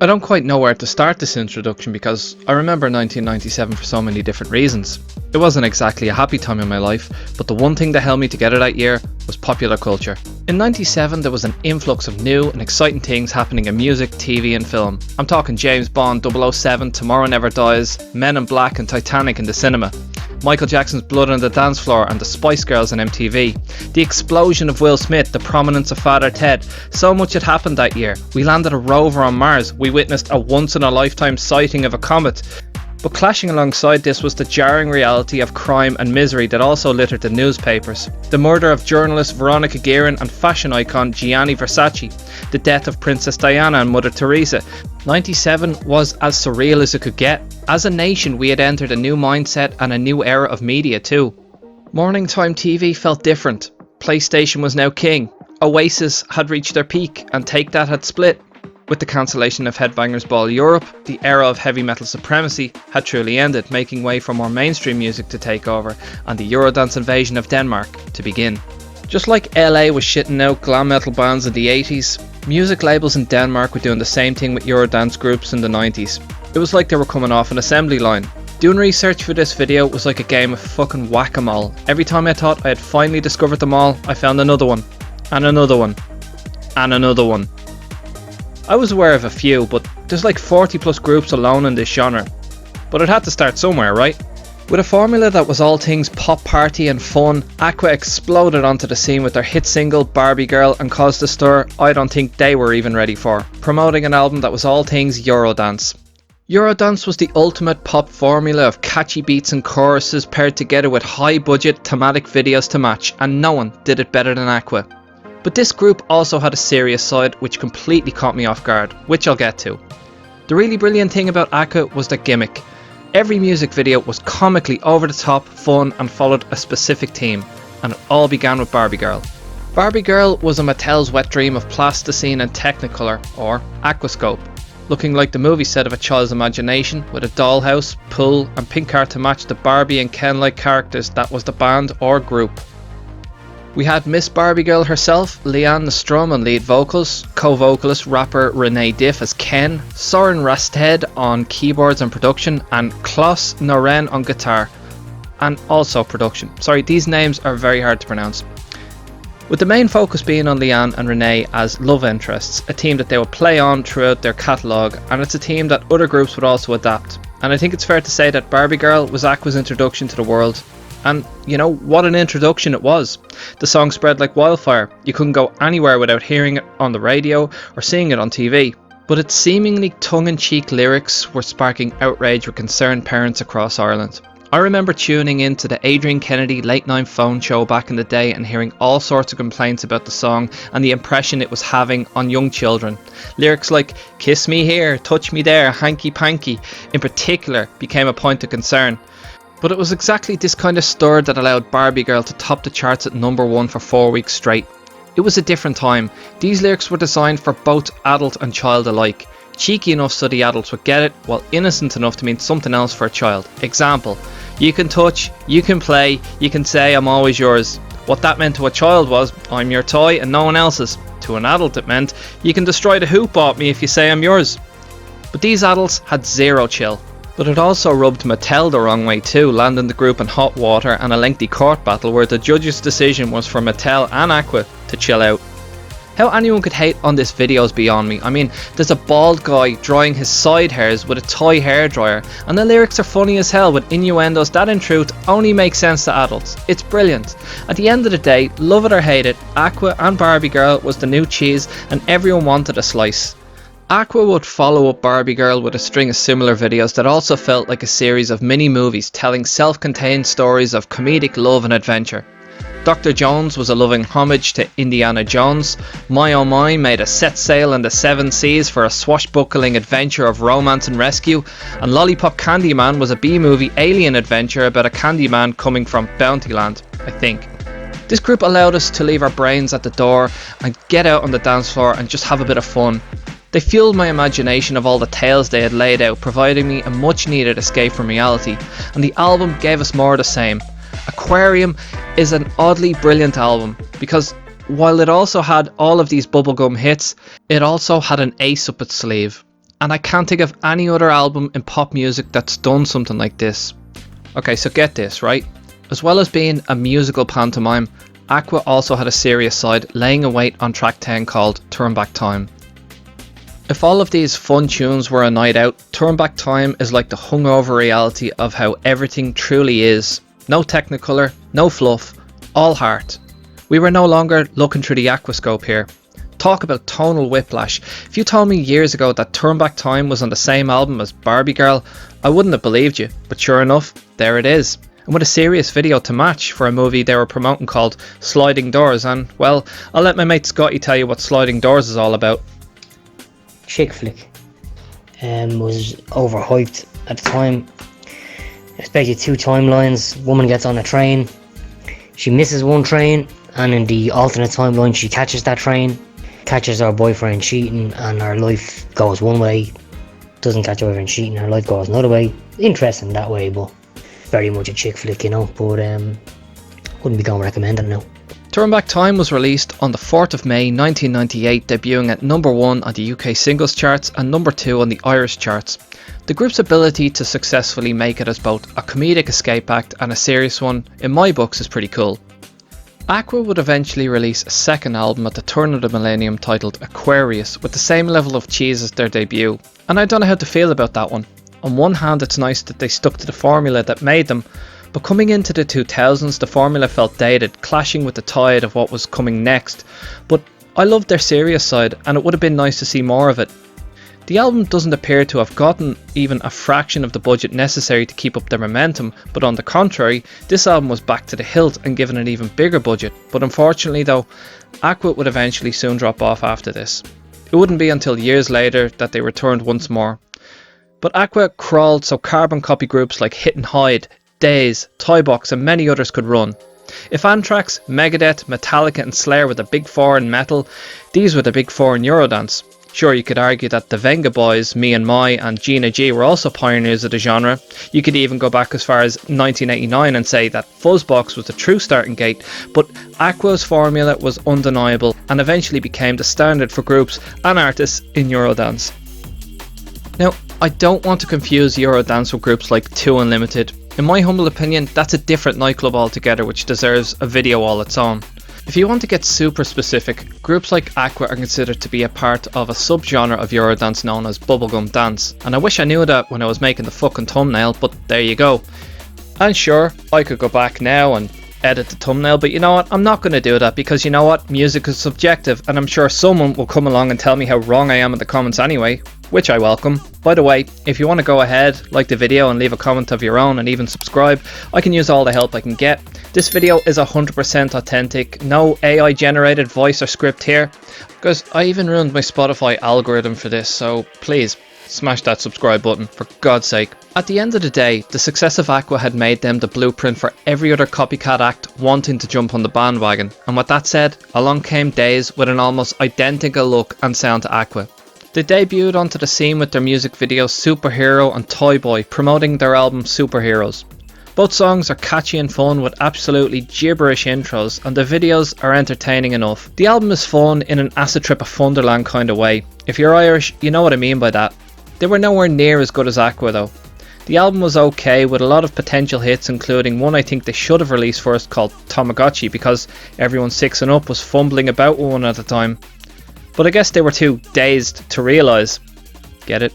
I don't quite know where to start this introduction because I remember 1997 for so many different reasons. It wasn't exactly a happy time in my life, but the one thing that held me together that year was popular culture. In 97 there was an influx of new and exciting things happening in music, TV and film. I'm talking James Bond, 007, Tomorrow Never Dies, Men in Black and Titanic in the cinema. Michael Jackson's Blood on the Dance Floor and the Spice Girls on MTV. The explosion of Will Smith, the prominence of Father Ted. So much had happened that year. We landed a rover on Mars. We witnessed a once-in-a-lifetime sighting of a comet. But clashing alongside this was the jarring reality of crime and misery that also littered the newspapers. The murder of journalist Veronica Guerin and fashion icon Gianni Versace. The death of Princess Diana and Mother Teresa. 97 was as surreal as it could get. As a nation, we had entered a new mindset and a new era of media too. Morning time TV felt different. PlayStation was now king. Oasis had reached their peak and Take That had split. With the cancellation of Headbangers Ball Europe, the era of heavy metal supremacy had truly ended, making way for more mainstream music to take over and the Eurodance invasion of Denmark to begin. Just like LA was shitting out glam metal bands in the 80s, music labels in Denmark were doing the same thing with Eurodance groups in the 90s. It was like they were coming off an assembly line. Doing research for this video was like a game of fucking whack-a-mole. Every time I thought I had finally discovered them all, I found another one, and another one, and another one. I was aware of a few, but there's like 40 plus groups alone in this genre. But it had to start somewhere, right? With a formula that was all things pop party and fun, Aqua exploded onto the scene with their hit single Barbie Girl and caused a stir I don't think they were even ready for, promoting an album that was all things Eurodance. Eurodance was the ultimate pop formula of catchy beats and choruses paired together with high budget thematic videos to match, and no one did it better than Aqua. But this group also had a serious side which completely caught me off guard, which I'll get to. The really brilliant thing about Aqua was their gimmick. Every music video was comically over the top, fun and followed a specific theme, and it all began with Barbie Girl. Barbie Girl was a Mattel's wet dream of plasticine and Technicolor, or Aquascope, looking like the movie set of a child's imagination with a dollhouse, pool and pink art to match the Barbie and Ken-like characters that was the band or group. We had Miss Barbie Girl herself, Leanne Strum on lead vocals, co-vocalist rapper Renee Diff as Ken, Soren Rasted on keyboards and production, and Klaus Noren on guitar, and also production. Sorry, these names are very hard to pronounce. With the main focus being on Leanne and Renee as love interests, a theme that they would play on throughout their catalogue, and it's a theme that other groups would also adapt. And I think it's fair to say that Barbie Girl was Aqua's introduction to the world. And you know, what an introduction it was. The song spread like wildfire. You couldn't go anywhere without hearing it on the radio or seeing it on TV. But its seemingly tongue-in-cheek lyrics were sparking outrage with concerned parents across Ireland. I remember tuning in to the Adrian Kennedy late night phone show back in the day and hearing all sorts of complaints about the song and the impression it was having on young children. Lyrics like "kiss me here, touch me there, hanky panky" in particular became a point of concern. But it was exactly this kind of stir that allowed Barbie Girl to top the charts at number 1 for 4 weeks straight. It was a different time. These lyrics were designed for both adult and child alike. Cheeky enough so the adults would get it, while innocent enough to mean something else for a child. Example: you can touch, you can play, you can say I'm always yours. What that meant to a child was, I'm your toy and no one else's. To an adult it meant, you can destroy the hoop off me if you say I'm yours. But these adults had zero chill. But it also rubbed Mattel the wrong way too, landing the group in hot water and a lengthy court battle where the judge's decision was for Mattel and Aqua to chill out. How anyone could hate on this video is beyond me. I mean, there's a bald guy drying his side hairs with a toy hairdryer, and the lyrics are funny as hell with innuendos that in truth only make sense to adults. It's brilliant. At the end of the day, love it or hate it, Aqua and Barbie Girl was the new cheese and everyone wanted a slice. Aqua would follow up Barbie Girl with a string of similar videos that also felt like a series of mini-movies telling self-contained stories of comedic love and adventure. Dr. Jones was a loving homage to Indiana Jones, My Oh My made a set sail in the 7 seas for a swashbuckling adventure of romance and rescue, and Lollipop Candyman was a B-movie alien adventure about a Candyman coming from Bountyland, I think. This group allowed us to leave our brains at the door and get out on the dance floor and just have a bit of fun. They fueled my imagination of all the tales they had laid out, providing me a much needed escape from reality, and the album gave us more of the same. Aquarium is an oddly brilliant album because while it also had all of these bubblegum hits, it also had an ace up its sleeve. and I can't think of any other album in pop music that's done something like this. Okay, so get this, right? As well as being a musical pantomime, Aqua also had a serious side, laying a weight on track 10 called Turn Back Time. If all of these fun tunes were a night out, Turn Back Time is like the hungover reality of how everything truly is. No technicolor, no fluff, all heart. We were no longer looking through the Aquascope here. Talk about tonal whiplash. If you told me years ago that Turn Back Time was on the same album as Barbie Girl, I wouldn't have believed you, but sure enough, there it is. And with a serious video to match for a movie they were promoting called Sliding Doors, and well, I'll let my mate Scotty tell you what Sliding Doors is all about. Chick flick. Was overhyped at the time. It's basically two timelines. Woman gets on a train, she misses one train, and in the alternate timeline she catches that train, catches her boyfriend cheating, and her life goes one way. Doesn't catch her boyfriend cheating, her life goes another way. Interesting that way, but very much a chick flick, you know, but wouldn't be going to recommend it now. Turn Back Time was released on the 4th of May 1998, debuting at number 1 on the UK singles charts and number 2 on the Irish charts. The group's ability to successfully make it as both a comedic escape act and a serious one, in my books, is pretty cool. Aqua would eventually release a second album at the turn of the millennium titled Aquarius, with the same level of cheese as their debut, and I don't know how to feel about that one. On one hand, it's nice that they stuck to the formula that made them, but coming into the 2000s, the formula felt dated, clashing with the tide of what was coming next. But I loved their serious side, and it would have been nice to see more of it. The album doesn't appear to have gotten even a fraction of the budget necessary to keep up their momentum, but on the contrary, this album was back to the hilt and given an even bigger budget. But unfortunately though, Aqua would eventually soon drop off after this. It wouldn't be until years later that they returned once more. But Aqua crawled so carbon copy groups like Hit and Hide, Days, Toybox and many others could run. If Anthrax, Megadeth, Metallica and Slayer were the big four in metal, these were the big four in Eurodance. Sure, you could argue that the Venga Boys, Me and My and Gina G were also pioneers of the genre. You could even go back as far as 1989 and say that Fuzzbox was the true starting gate, but Aqua's formula was undeniable and eventually became the standard for groups and artists in Eurodance. Now, I don't want to confuse Eurodance with groups like Two Unlimited. In my humble opinion, that's a different nightclub altogether which deserves a video all its own. If you want to get super specific, groups like Aqua are considered to be a part of a subgenre of Eurodance known as bubblegum dance, and I wish I knew that when I was making the fucking thumbnail, but there you go. And sure, I could go back now and edit the thumbnail, but you know what, I'm not going to do that because you know what, music is subjective and I'm sure someone will come along and tell me how wrong I am in the comments anyway, which I welcome. By the way, if you want to go ahead, like the video and leave a comment of your own and even subscribe, I can use all the help I can get. This video is 100% authentic, no AI generated voice or script here, because I even ruined my Spotify algorithm for this, so please smash that subscribe button for God's sake. At the end of the day, the success of Aqua had made them the blueprint for every other copycat act wanting to jump on the bandwagon, and with that said, along came Days with an almost identical look and sound to Aqua. They debuted onto the scene with their music videos Superhero and Toy Boy, promoting their album Superheroes. Both songs are catchy and fun with absolutely gibberish intros, and the videos are entertaining enough. The album is fun in an acid trip of Funderland kind of way. If you're Irish, you know what I mean by that. They were nowhere near as good as Aqua though. The album was okay with a lot of potential hits, including one I think they should have released first called Tamagotchi, because everyone 6 and up was fumbling about with one at the time. But I guess they were too dazed to realise. Get it?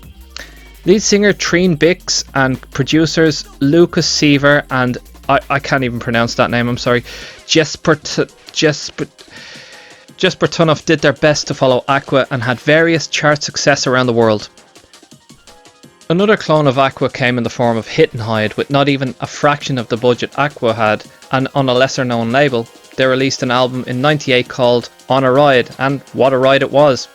Lead singer Trine Bix and producers Lucas Seaver and I can't even pronounce that name, I'm sorry, Jesper Tunoff did their best to follow Aqua and had various chart success around the world. Another clone of Aqua came in the form of Hit and Hide, with not even a fraction of the budget Aqua had, and on a lesser known label. They released an album in '98 called On a Ride, and what a ride it was.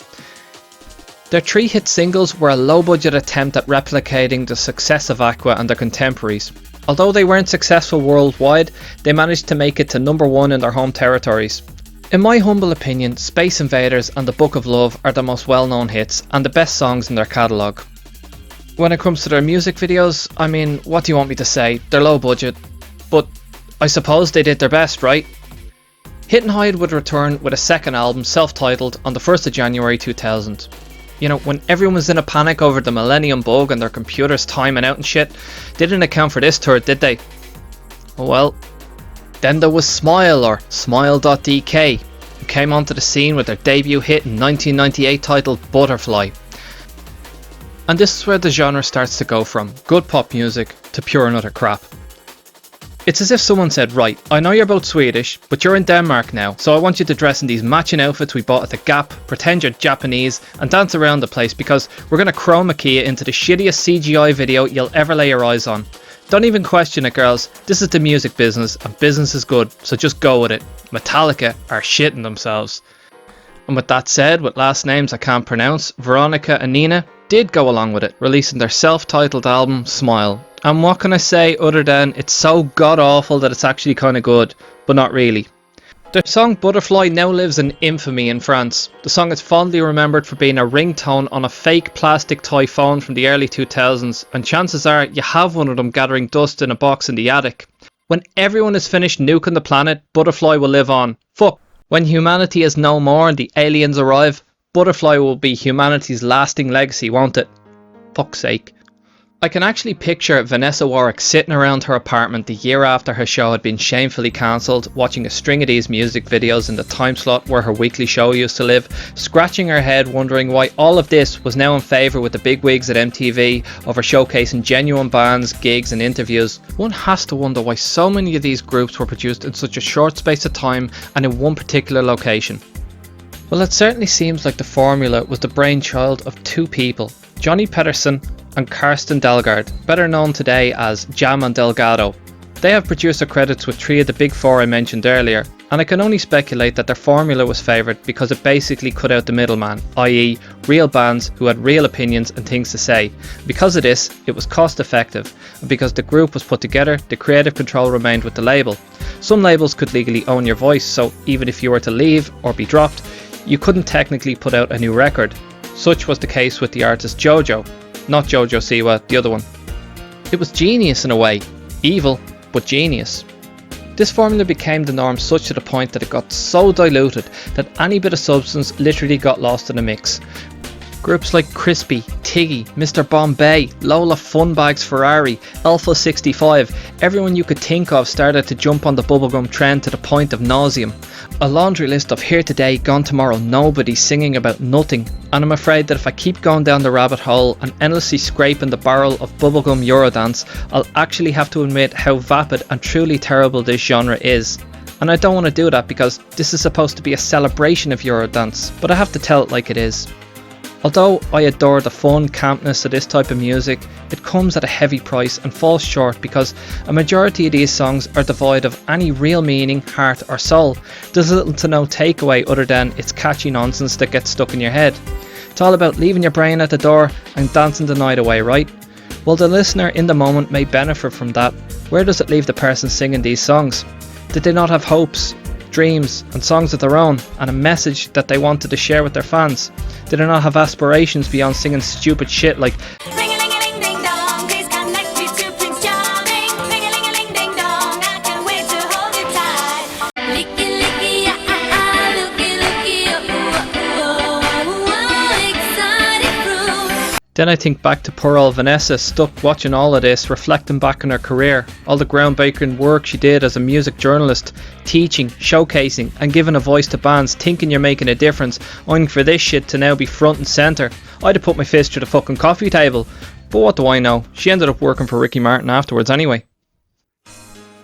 Their 3 hit singles were a low budget attempt at replicating the success of Aqua and their contemporaries. Although they weren't successful worldwide, they managed to make it to number 1 in their home territories. In my humble opinion, Space Invaders and The Book of Love are the most well known hits and the best songs in their catalogue. When it comes to their music videos, I mean, what do you want me to say? They're low budget, but I suppose they did their best, right? Hit and Hide would return with a second album, self-titled, on the 1st of January 2000. You know, when everyone was in a panic over the Millennium Bug and their computers timing out and shit, they didn't account for this tour, did they? Well, then there was Smile, or Smile.dk, who came onto the scene with their debut hit in 1998 titled Butterfly. And this is where the genre starts to go from good pop music to pure and utter crap. It's as if someone said, right, I know you're both Swedish, but you're in Denmark now, so I want you to dress in these matching outfits we bought at the Gap, pretend you're Japanese, and dance around the place because we're going to chroma key it into the shittiest CGI video you'll ever lay your eyes on. Don't even question it, girls. This is the music business, and business is good, so just go with it. Metallica are shitting themselves. And with that said, with last names I can't pronounce, Veronica and Nina did go along with it, releasing their self-titled album, Smile. And what can I say other than it's so god-awful that it's actually kinda good, but not really. Their song Butterfly now lives in infamy in France. The song is fondly remembered for being a ringtone on a fake plastic toy phone from the early 2000s, and chances are you have one of them gathering dust in a box in the attic. When everyone is finished nuking the planet, Butterfly will live on. Fuck. When humanity is no more and the aliens arrive, Butterfly will be humanity's lasting legacy, won't it? Fuck's sake. I can actually picture Vanessa Warwick sitting around her apartment the year after her show had been shamefully cancelled, watching a string of these music videos in the time slot where her weekly show used to live, scratching her head wondering why all of this was now in favour with the bigwigs at MTV over showcasing genuine bands, gigs and interviews. One has to wonder why so many of these groups were produced in such a short space of time and in one particular location. Well, it certainly seems like the formula was the brainchild of two people, Johnny Pedersen and Karsten Dalgard, better known today as Jam and Delgado. They have producer credits with three of the big four I mentioned earlier, and I can only speculate that their formula was favoured because it basically cut out the middleman, i.e. real bands who had real opinions and things to say. Because of this, it was cost effective, and because the group was put together, the creative control remained with the label. Some labels could legally own your voice, so even if you were to leave or be dropped, you couldn't technically put out a new record. Such was the case with the artist Jojo. Not Jojo Siwa, the other one. It was genius in a way. Evil, but genius. This formula became the norm such to the point that it got so diluted that any bit of substance literally got lost in the mix. Groups like Crispy, Tiggy, Mr. Bombay, Lola Funbags Ferrari, Alpha 65, everyone you could think of started to jump on the bubblegum trend to the point of nauseam. A laundry list of here today, gone tomorrow, nobody singing about nothing. And I'm afraid that if I keep going down the rabbit hole and endlessly scraping the barrel of bubblegum Eurodance, I'll actually have to admit how vapid and truly terrible this genre is. And I don't want to do that because this is supposed to be a celebration of Eurodance, but I have to tell it like it is. Although I adore the fun campness of this type of music, it comes at a heavy price and falls short because a majority of these songs are devoid of any real meaning, heart or soul. There's little to no takeaway other than it's catchy nonsense that gets stuck in your head. It's all about leaving your brain at the door and dancing the night away, right? While the listener in the moment may benefit from that, where does it leave the person singing these songs? Did they not have hopes, dreams and songs of their own and a message that they wanted to share with their fans? Did they not have aspirations beyond singing stupid shit like Then I think back to poor old Vanessa stuck watching all of this, reflecting back on her career, all the groundbreaking work she did as a music journalist, teaching, showcasing and giving a voice to bands, thinking you're making a difference, only for this shit to now be front and centre. I'd have put my fist through the fucking coffee table, but what do I know, she ended up working for Ricky Martin afterwards anyway.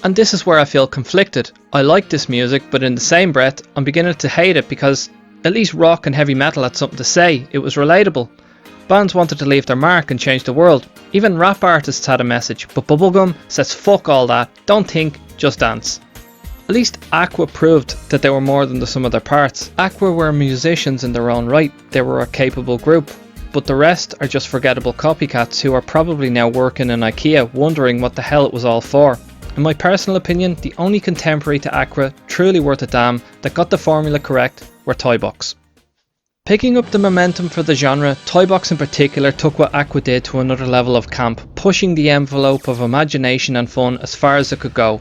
And this is where I feel conflicted. I like this music, but in the same breath I'm beginning to hate it because at least rock and heavy metal had something to say, it was relatable. Bands wanted to leave their mark and change the world. Even rap artists had a message, but bubblegum says fuck all that, don't think, just dance. At least Aqua proved that they were more than the sum of their parts. Aqua were musicians in their own right, they were a capable group, but the rest are just forgettable copycats who are probably now working in IKEA wondering what the hell it was all for. In my personal opinion, the only contemporary to Aqua truly worth a damn that got the formula correct were Toybox. Picking up the momentum for the genre, Toybox in particular took what Aqua did to another level of camp, pushing the envelope of imagination and fun as far as it could go.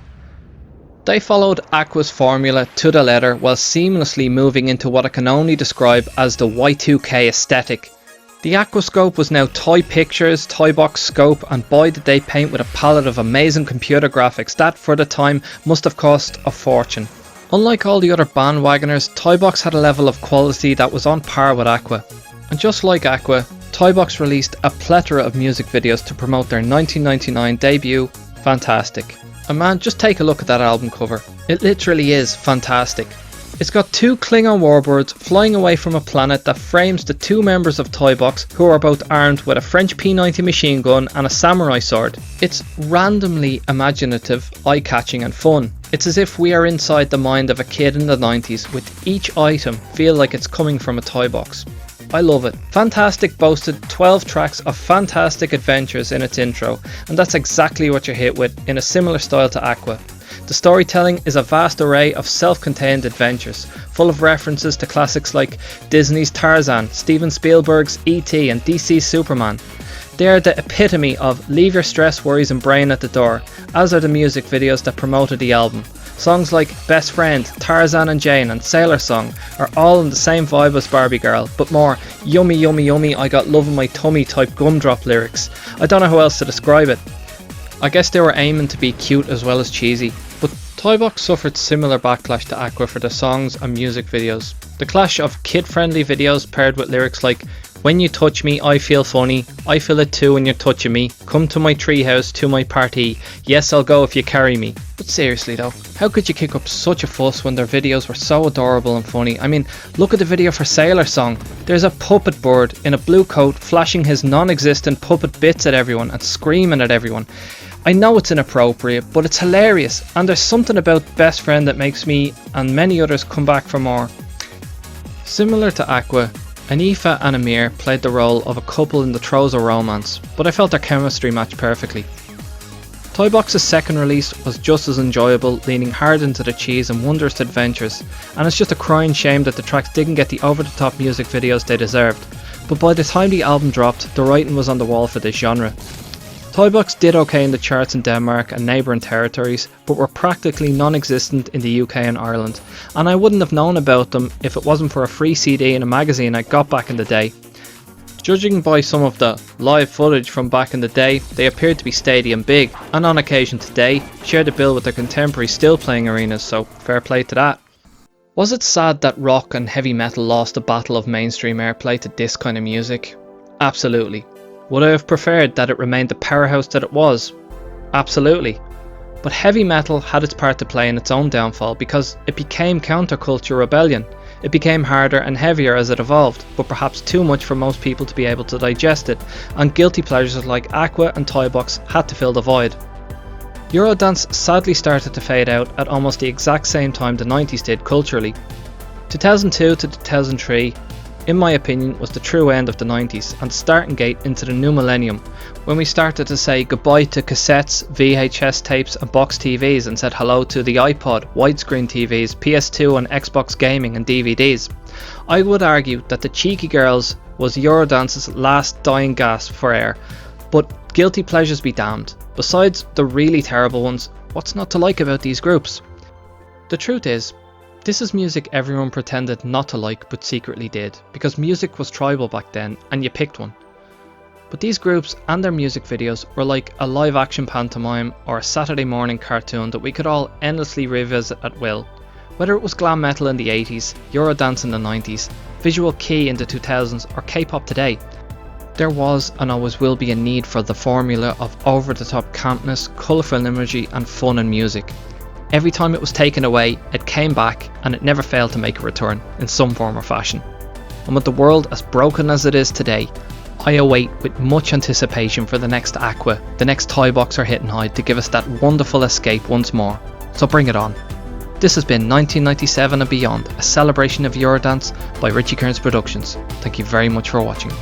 They followed Aqua's formula to the letter while seamlessly moving into what I can only describe as the Y2K aesthetic. The Aquascope was now Toy Pictures, Toybox Scope, and boy did they paint with a palette of amazing computer graphics that for the time must have cost a fortune. Unlike all the other bandwagoners, Toybox had a level of quality that was on par with Aqua. And just like Aqua, Toybox released a plethora of music videos to promote their 1999 debut, Fantastic. And man, just take a look at that album cover. It literally is fantastic. It's got two Klingon warbirds flying away from a planet that frames the two members of Toybox who are both armed with a French P90 machine gun and a samurai sword. It's randomly imaginative, eye-catching and fun. It's as if we are inside the mind of a kid in the 90s, with each item feel like it's coming from a toy box. I love it. Fantastic boasted 12 tracks of fantastic adventures in its intro, and that's exactly what you're hit with in a similar style to Aqua. The storytelling is a vast array of self-contained adventures, full of references to classics like Disney's Tarzan, Steven Spielberg's E.T. and DC's Superman. They are the epitome of leave your stress, worries and brain at the door, as are the music videos that promoted the album. Songs like Best Friend, Tarzan and Jane and Sailor Song are all in the same vibe as Barbie Girl, but more yummy yummy yummy I got love in my tummy type gumdrop lyrics. I don't know how else to describe it. I guess they were aiming to be cute as well as cheesy, but Toybox suffered similar backlash to Aqua for their songs and music videos. The clash of kid-friendly videos paired with lyrics like "When you touch me I feel funny, I feel it too when you're touching me, come to my treehouse, to my party, yes I'll go if you carry me." But seriously though, how could you kick up such a fuss when their videos were so adorable and funny? I mean, look at the video for Sailor Song. There's a puppet bird in a blue coat flashing his non-existent puppet bits at everyone and screaming at everyone. I know it's inappropriate, but it's hilarious, and there's something about Best Friend that makes me and many others come back for more. Similar to Aqua, Anifa and Amir played the role of a couple in the throes of romance, but I felt their chemistry matched perfectly. Toybox's second release was just as enjoyable, leaning hard into the cheese and wondrous adventures, and it's just a crying shame that the tracks didn't get the over-the-top music videos they deserved, but by the time the album dropped, the writing was on the wall for this genre. Toybox did okay in the charts in Denmark and neighbouring territories, but were practically non-existent in the UK and Ireland, and I wouldn't have known about them if it wasn't for a free CD in a magazine I got back in the day. Judging by some of the live footage from back in the day, they appeared to be stadium big, and on occasion today, share the bill with their contemporaries still playing arenas, so fair play to that. Was it sad that rock and heavy metal lost the battle of mainstream airplay to this kind of music? Absolutely. Would I have preferred that it remained the powerhouse that it was? Absolutely. But heavy metal had its part to play in its own downfall because it became counterculture rebellion. It became harder and heavier as it evolved, but perhaps too much for most people to be able to digest it, and guilty pleasures like Aqua and Toybox had to fill the void. Eurodance sadly started to fade out at almost the exact same time the 90s did culturally. 2002 to 2003, in my opinion, was the true end of the 90s and starting gate into the new millennium, when we started to say goodbye to cassettes, VHS tapes and box TVs and said hello to the iPod, widescreen TVs, PS2 and Xbox gaming and DVDs. I would argue that the Cheeky Girls was Eurodance's last dying gasp for air, but guilty pleasures be damned. Besides the really terrible ones, what's not to like about these groups? The truth is, this is music everyone pretended not to like but secretly did, because music was tribal back then and you picked one. But these groups and their music videos were like a live action pantomime or a Saturday morning cartoon that we could all endlessly revisit at will. Whether it was glam metal in the 80s, Eurodance in the 90s, visual kei in the 2000s or K-pop today, there was and always will be a need for the formula of over-the-top campness, colourful imagery and fun in music. Every time it was taken away, it came back and it never failed to make a return in some form or fashion. And with the world as broken as it is today, I await with much anticipation for the next Aqua, the next Toybox or Hit and Hide to give us that wonderful escape once more. So bring it on. This has been 1997 and Beyond, a celebration of Eurodance by Richie Kearns Productions. Thank you very much for watching.